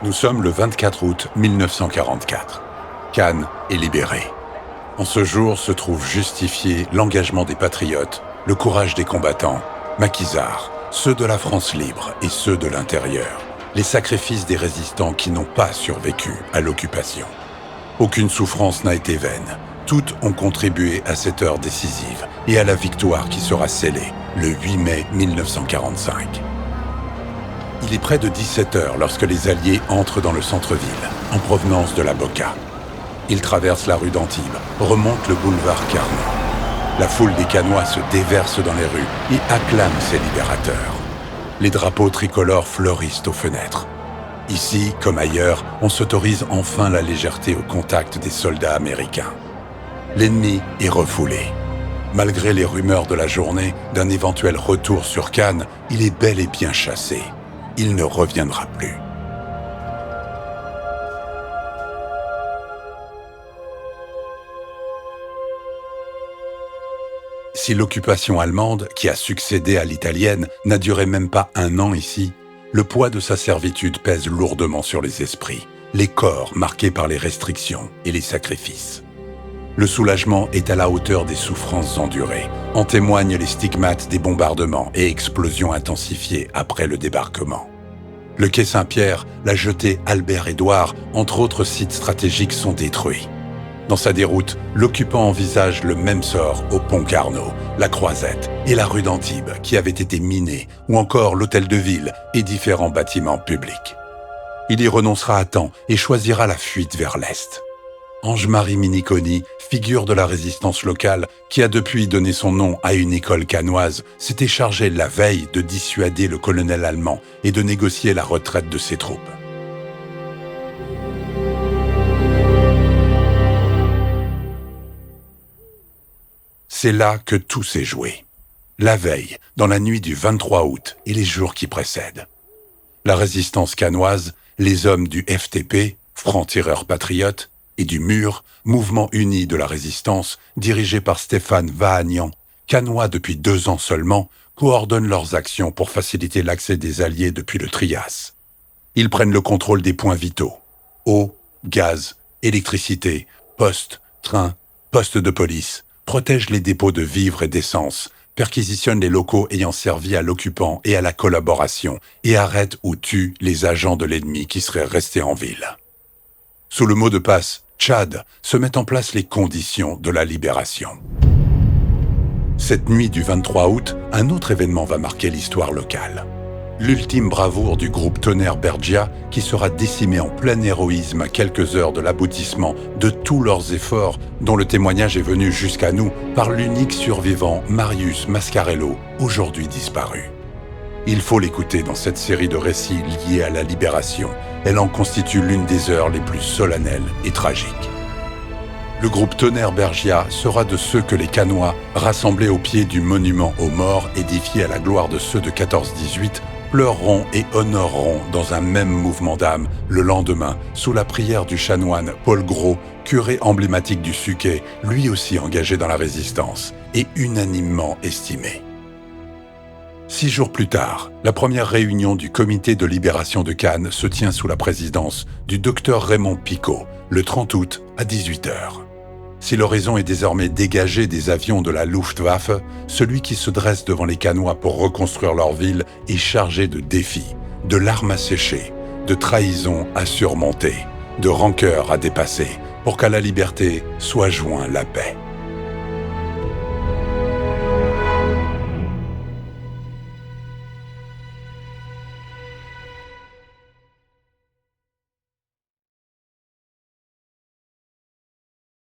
Nous sommes le 24 août 1944. Cannes est libérée. En ce jour se trouve justifié l'engagement des patriotes, le courage des combattants, maquisards, ceux de la France libre et ceux de l'intérieur, les sacrifices des résistants qui n'ont pas survécu à l'occupation. Aucune souffrance n'a été vaine. Toutes ont contribué à cette heure décisive et à la victoire qui sera scellée le 8 mai 1945. Il est près de 17h lorsque les Alliés entrent dans le centre-ville, en provenance de la Boca. Ils traversent la rue d'Antibes, remontent le boulevard Carnot. La foule des Cannois se déverse dans les rues et acclame ses libérateurs. Les drapeaux tricolores fleurissent aux fenêtres. Ici, comme ailleurs, on s'autorise enfin la légèreté au contact des soldats américains. L'ennemi est refoulé. Malgré les rumeurs de la journée d'un éventuel retour sur Cannes, il est bel et bien chassé. Il ne reviendra plus. Si l'occupation allemande, qui a succédé à l'italienne, n'a duré même pas un an ici, le poids de sa servitude pèse lourdement sur les esprits, les corps marqués par les restrictions et les sacrifices. Le soulagement est à la hauteur des souffrances endurées. En témoignent les stigmates des bombardements et explosions intensifiées après le débarquement. Le quai Saint-Pierre, la jetée Albert-Édouard, entre autres sites stratégiques sont détruits. Dans sa déroute, l'occupant envisage le même sort au pont Carnot, la Croisette et la rue d'Antibes qui avaient été minés, ou encore l'hôtel de ville et différents bâtiments publics. Il y renoncera à temps et choisira la fuite vers l'Est. Ange-Marie Miniconi, figure de la résistance locale, qui a depuis donné son nom à une école cannoise, s'était chargé la veille de dissuader le colonel allemand et de négocier la retraite de ses troupes. C'est là que tout s'est joué. La veille, dans la nuit du 23 août et les jours qui précèdent. La résistance cannoise, les hommes du FTP, Francs-Tireurs Patriotes, et du MUR, mouvement uni de la résistance, dirigé par Stéphane Vahagnan, cannois depuis 2 ans seulement, coordonnent leurs actions pour faciliter l'accès des Alliés depuis le Trias. Ils prennent le contrôle des points vitaux. Eau, gaz, électricité, postes, trains, postes de police, protègent les dépôts de vivres et d'essence, perquisitionnent les locaux ayant servi à l'occupant et à la collaboration et arrêtent ou tuent les agents de l'ennemi qui seraient restés en ville. Sous le mot de passe Tchad se mettent en place les conditions de la libération. Cette nuit du 23 août, un autre événement va marquer l'histoire locale. L'ultime bravoure du groupe Tonnerre Bergia qui sera décimé en plein héroïsme à quelques heures de l'aboutissement de tous leurs efforts, dont le témoignage est venu jusqu'à nous par l'unique survivant Marius Mascarello, aujourd'hui disparu. Il faut l'écouter dans cette série de récits liés à la libération. Elle en constitue l'une des heures les plus solennelles et tragiques. Le groupe Tonnerre Bergia sera de ceux que les Cannois, rassemblés au pied du monument aux morts édifié à la gloire de ceux de 14-18, pleureront et honoreront dans un même mouvement d'âme le lendemain, sous la prière du chanoine Paul Gros, curé emblématique du Suquet, lui aussi engagé dans la résistance et unanimement estimé. 6 jours plus tard, la première réunion du comité de libération de Cannes se tient sous la présidence du docteur Raymond Picaud, le 30 août à 18h. Si l'horizon est désormais dégagé des avions de la Luftwaffe, celui qui se dresse devant les Cannois pour reconstruire leur ville est chargé de défis, de larmes à sécher, de trahisons à surmonter, de rancœurs à dépasser, pour qu'à la liberté soit joint la paix.